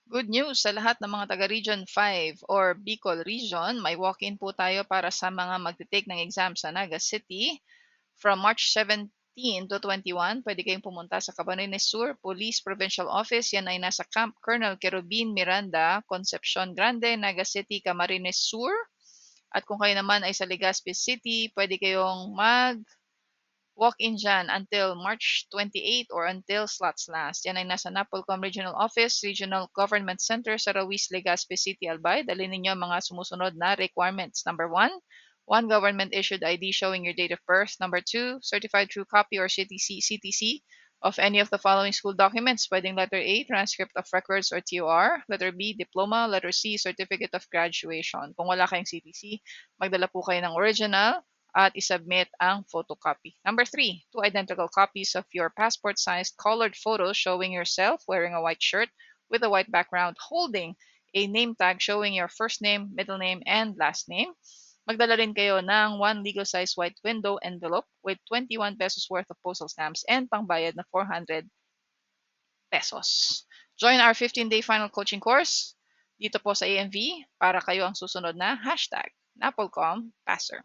Good news sa lahat ng mga taga Region 5 or Bicol Region. May walk-in po tayo para sa mga magte-take ng exam sa Naga City. From March 17 to 21, pwede kayong pumunta sa Camarines Sur Police Provincial Office. Yan ay nasa Camp Colonel Kerubin Miranda, Concepcion Grande, Naga City, Camarines Sur. At kung kayo naman ay sa Legazpi City, pwede kayong walk-in dyan until March 28 or until slots last. Yan ay nasa Napolcom Regional Office, Regional Government Center sa Ruiz, Legazpi City, Albay. Dalhin ninyo mga sumusunod na requirements. Number one government-issued ID showing your date of birth. Number two, certified true copy or CTC of any of the following school documents. Pwedeng letter A, transcript of records or TOR. Letter B, diploma. Letter C, certificate of graduation. Kung wala kayong CTC, magdala po kayo ng original at isubmit ang photocopy. Number three, two identical copies of your passport-sized colored photos showing yourself wearing a white shirt with a white background holding a name tag showing your first name, middle name, and last name. Magdala rin kayo ng one legal-size white window envelope with 21 pesos worth of postal stamps and pangbayad na 400 pesos. Join our 15-day final coaching course dito po sa AMV para kayo ang susunod na #NapolcomPasser.